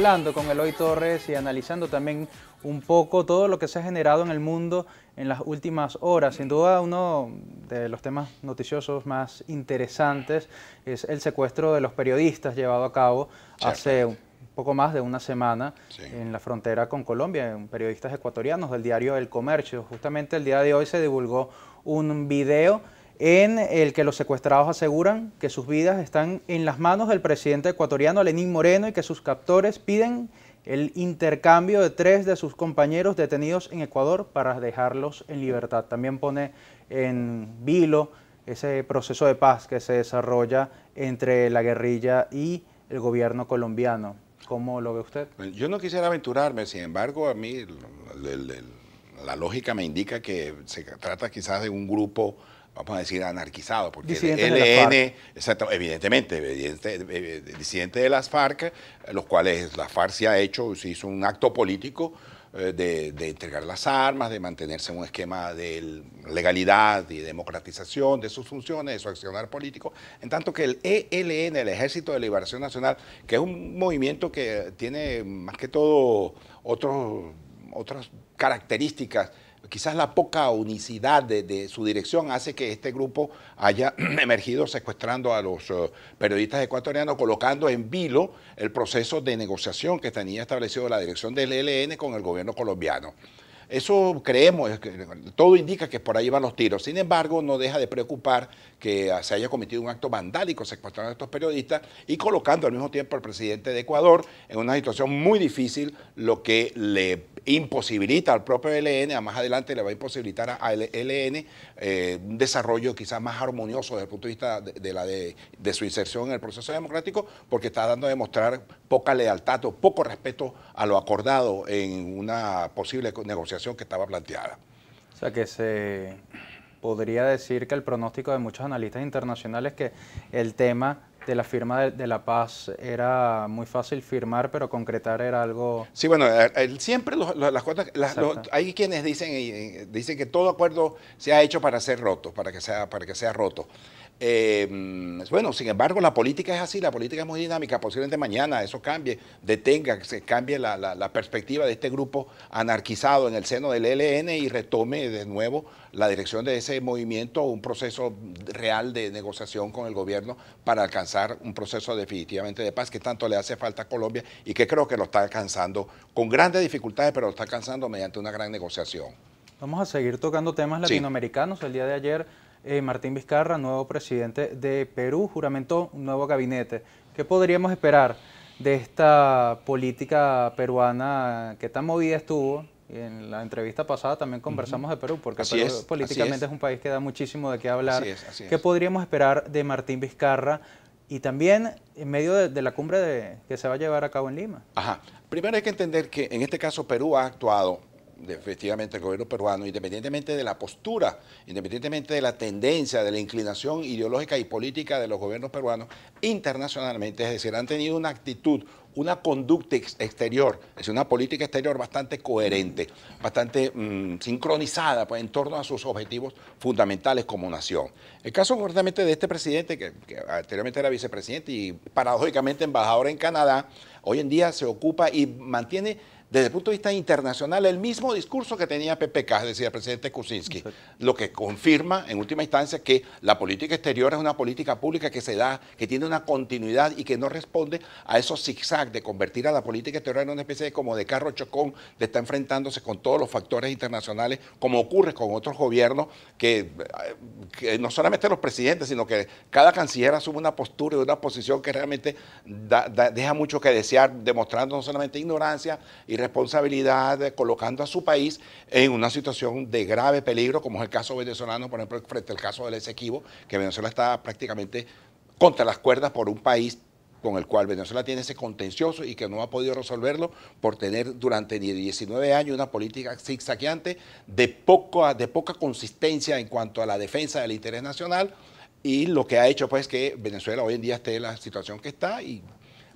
hablando con Eloy Torres y analizando también un poco todo lo que se ha generado en el mundo en las últimas horas. Sin duda, uno de los temas noticiosos más interesantes es el secuestro de los periodistas llevado a cabo hace un poco más de una semana en la frontera con Colombia, periodistas ecuatorianos del diario El Comercio. Justamente el día de hoy se divulgó un video en el que los secuestrados aseguran que sus vidas están en las manos del presidente ecuatoriano Lenín Moreno y que sus captores piden el intercambio de 3 de sus compañeros detenidos en Ecuador para dejarlos en libertad. También pone en vilo ese proceso de paz que se desarrolla entre la guerrilla y el gobierno colombiano. ¿Cómo lo ve usted? Yo no quisiera aventurarme, sin embargo, a mí la lógica me indica que se trata quizás de un grupo, vamos a decir, anarquizado, porque el ELN, exacto, evidentemente, disidente de las FARC, los cuales la FARC se hizo un acto político de entregar las armas, de mantenerse en un esquema de legalidad y democratización de sus funciones, de su accionar político, en tanto que el ELN, el Ejército de Liberación Nacional, que es un movimiento que tiene más que todo otras características. Quizás la poca unicidad de su dirección hace que este grupo haya emergido secuestrando a los periodistas ecuatorianos, colocando en vilo el proceso de negociación que tenía establecido la dirección del ELN con el gobierno colombiano. Eso creemos, todo indica que por ahí van los tiros. Sin embargo, no deja de preocupar que se haya cometido un acto vandálico secuestrando a estos periodistas y colocando al mismo tiempo al presidente de Ecuador en una situación muy difícil, lo que le imposibilita al propio ELN, a más adelante le va a imposibilitar al ELN un desarrollo quizás más armonioso desde el punto de vista de su inserción en el proceso democrático, porque está dando a demostrar poca lealtad o poco respeto a lo acordado en una posible negociación que estaba planteada. O sea que se podría decir que el pronóstico de muchos analistas internacionales que el tema de la firma de la paz era muy fácil firmar, pero concretar era algo... Sí, bueno, siempre las cosas, hay quienes dicen que todo acuerdo se ha hecho para ser roto, para que sea roto. Bueno, sin embargo, la política es así, la política es muy dinámica, posiblemente mañana eso cambie, que se cambie la perspectiva de este grupo anarquizado en el seno del ELN y retome de nuevo la dirección de ese movimiento, un proceso real de negociación con el gobierno para alcanzar un proceso definitivamente de paz que tanto le hace falta a Colombia y que creo que lo está alcanzando con grandes dificultades, pero lo está alcanzando mediante una gran negociación. Vamos a seguir tocando temas latinoamericanos. El día de ayer, Martín Vizcarra, nuevo presidente de Perú, juramentó un nuevo gabinete. ¿Qué podríamos esperar de esta política peruana que tan movida estuvo? Y en la entrevista pasada también conversamos de Perú, porque Perú políticamente es un país que da muchísimo de qué hablar. Así es. ¿Qué podríamos esperar de Martín Vizcarra? Y también en medio de la cumbre que se va a llevar a cabo en Lima. Ajá. Primero hay que entender que en este caso Perú ha actuado, efectivamente el gobierno peruano, independientemente de la postura, independientemente de la tendencia, de la inclinación ideológica y política de los gobiernos peruanos, internacionalmente, es decir, han tenido una actitud, una conducta exterior, es decir, una política exterior bastante coherente, bastante sincronizada pues, en torno a sus objetivos fundamentales como nación. El caso concretamente de este presidente, que anteriormente era vicepresidente y paradójicamente embajador en Canadá, hoy en día se ocupa y mantiene desde el punto de vista internacional el mismo discurso que tenía PPK, es decir, el presidente Kuczynski, lo que confirma en última instancia que la política exterior es una política pública que se da, que tiene una continuidad y que no responde a esos zigzags de convertir a la política exterior en una especie como de carro chocón, de estar enfrentándose con todos los factores internacionales, como ocurre con otros gobiernos que no solamente los presidentes, sino que cada canciller asume una postura y una posición que realmente deja mucho que desear, demostrando no solamente ignorancia y responsabilidad, colocando a su país en una situación de grave peligro, como es el caso venezolano, por ejemplo, frente al caso del Esequibo, que Venezuela está prácticamente contra las cuerdas por un país con el cual Venezuela tiene ese contencioso y que no ha podido resolverlo por tener durante 19 años una política zigzagueante de poca consistencia en cuanto a la defensa del interés nacional, y lo que ha hecho pues que Venezuela hoy en día esté en la situación que está y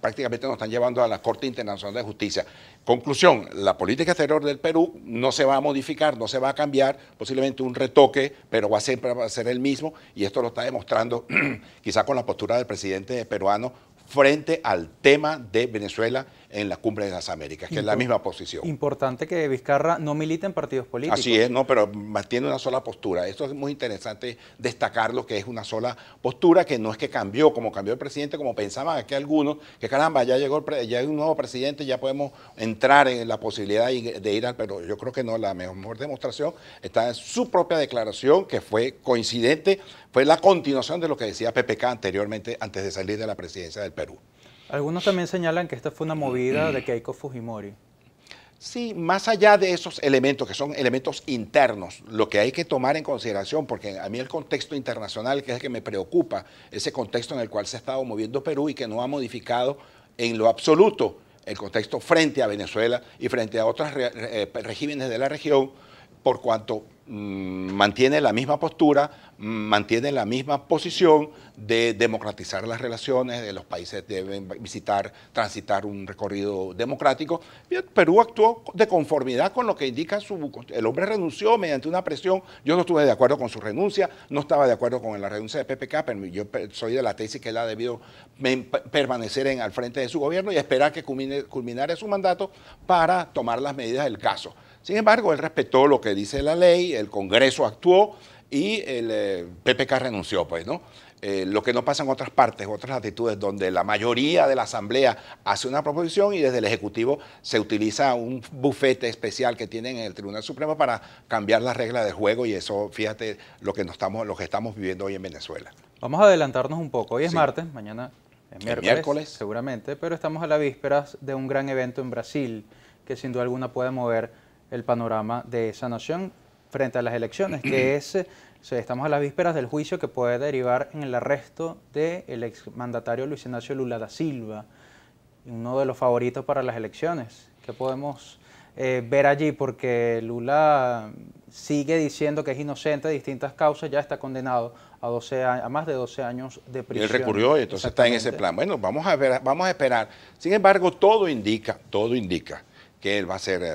prácticamente nos están llevando a la Corte Internacional de Justicia. Conclusión, la política exterior del Perú no se va a modificar, no se va a cambiar, posiblemente un retoque, pero siempre va a ser el mismo, y esto lo está demostrando quizá con la postura del presidente peruano frente al tema de Venezuela en la Cumbre de las Américas, que es la misma posición. Importante que Vizcarra no milite en partidos políticos. Así es, no, pero mantiene una sola postura. Esto es muy interesante destacarlo, que es una sola postura, que no es que cambió, como cambió el presidente, como pensaban aquí algunos, que caramba, ya llegó ya hay un nuevo presidente, ya podemos entrar en la posibilidad de ir al... Pero yo creo que no, la mejor demostración está en su propia declaración, que fue coincidente, fue la continuación de lo que decía PPK anteriormente, antes de salir de la presidencia del Perú. Algunos también señalan que esta fue una movida de Keiko Fujimori. Sí, más allá de esos elementos, que son elementos internos, lo que hay que tomar en consideración, porque a mí el contexto internacional, que es el que me preocupa, ese contexto en el cual se ha estado moviendo Perú y que no ha modificado en lo absoluto el contexto frente a Venezuela y frente a otros regímenes de la región, por cuanto mantiene la misma postura, mantiene la misma posición de democratizar las relaciones, de los países deben transitar un recorrido democrático. Perú actuó de conformidad con lo que indica el hombre renunció mediante una presión. Yo no estuve de acuerdo con su renuncia, no estaba de acuerdo con la renuncia de PPK, pero yo soy de la tesis que él ha debido permanecer al frente de su gobierno y esperar que culminara su mandato para tomar las medidas del caso. Sin embargo, él respetó lo que dice la ley, el Congreso actuó y el PPK renunció, pues, ¿no? Lo que no pasa en otras partes, otras latitudes, donde la mayoría de la Asamblea hace una proposición y desde el Ejecutivo se utiliza un bufete especial que tienen en el Tribunal Supremo para cambiar las reglas del juego, y eso, fíjate, lo que estamos viviendo hoy en Venezuela. Vamos a adelantarnos un poco. Hoy es martes, mañana es miércoles, seguramente, pero estamos a las vísperas de un gran evento en Brasil que sin duda alguna puede mover el panorama de esa nación frente a las elecciones, que es, estamos a las vísperas del juicio que puede derivar en el arresto del exmandatario Luis Ignacio Lula da Silva, uno de los favoritos para las elecciones. ¿Qué podemos ver allí? Porque Lula sigue diciendo que es inocente de distintas causas, ya está condenado a más de 12 años de prisión. Y él recurrió y entonces está en ese plan. Bueno, vamos a ver, vamos a esperar. Sin embargo, todo indica que él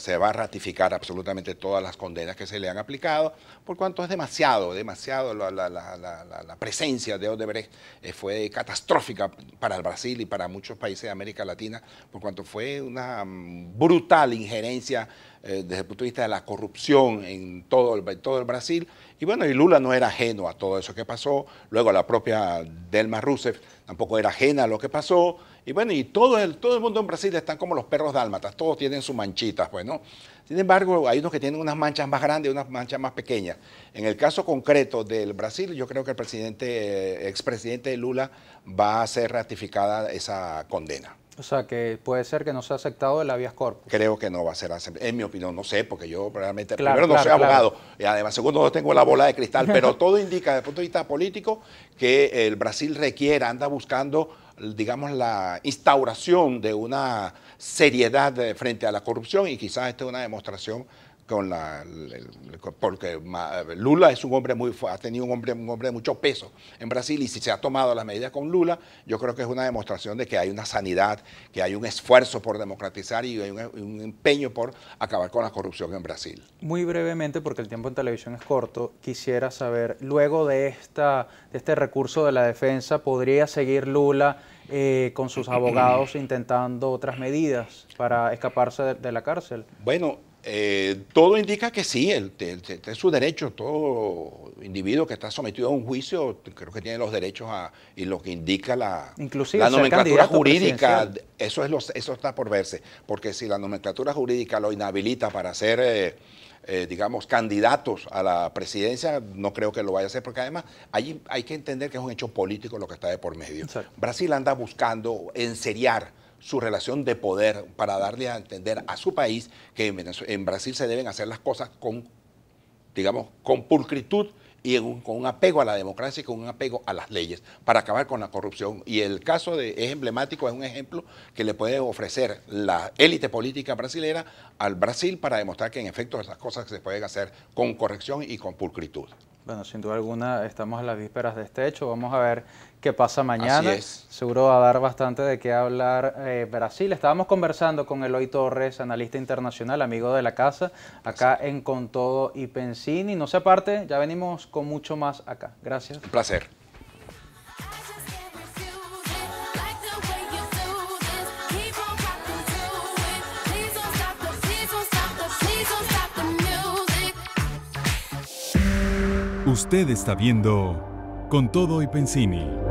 se va a ratificar absolutamente todas las condenas que se le han aplicado, por cuanto es demasiado la presencia de Odebrecht fue catastrófica para el Brasil y para muchos países de América Latina, por cuanto fue una brutal injerencia desde el punto de vista de la corrupción en todo el Brasil. Y bueno, y Lula no era ajeno a todo eso que pasó. Luego la propia Dilma Rousseff tampoco era ajena a lo que pasó. Y bueno, y todo el mundo en Brasil están como los perros dálmatas, todos tienen sus manchitas, pues, ¿no? Sin embargo, hay unos que tienen unas manchas más grandes y unas manchas más pequeñas. En el caso concreto del Brasil, yo creo que el expresidente Lula va a ser ratificada esa condena. O sea, que puede ser que no sea aceptado el habeas corpus. Creo que no va a ser aceptado, en mi opinión, no sé, porque yo realmente, primero no soy abogado, y además, segundo, no tengo la bola de cristal, pero todo indica, desde el punto de vista político, que el Brasil anda buscando, digamos, la instauración de una seriedad frente a la corrupción, y quizás esta es una demostración porque Lula es un hombre ha tenido un hombre de mucho peso en Brasil, y si se ha tomado las medidas con Lula, yo creo que es una demostración de que hay una sanidad, que hay un esfuerzo por democratizar y hay un empeño por acabar con la corrupción en Brasil. Muy brevemente, porque el tiempo en televisión es corto, quisiera saber, luego de este recurso de la defensa, ¿podría seguir Lula con sus abogados intentando otras medidas para escaparse de la cárcel? Bueno, todo indica que sí, es su derecho. Todo individuo que está sometido a un juicio, creo que tiene los derechos y lo que indica la nomenclatura jurídica, eso está por verse, porque si la nomenclatura jurídica lo inhabilita para ser, digamos, candidatos a la presidencia, no creo que lo vaya a hacer, porque además hay que entender que es un hecho político lo que está de por medio. Exacto. Brasil anda buscando enseriar su relación de poder para darle a entender a su país que en Brasil se deben hacer las cosas con pulcritud y con un apego a la democracia y con un apego a las leyes para acabar con la corrupción. Y el caso es emblemático, es un ejemplo que le puede ofrecer la élite política brasilera al Brasil para demostrar que en efecto esas cosas se pueden hacer con corrección y con pulcritud. Bueno, sin duda alguna estamos a las vísperas de este hecho. Vamos a ver qué pasa mañana. Así es. Seguro va a dar bastante de qué hablar Brasil. Estábamos conversando con Eloy Torres, analista internacional, amigo de la casa, acá en Con Todo y Pensini. No se aparte, ya venimos con mucho más acá. Gracias. Un placer. Usted está viendo Con Todo y Pensini.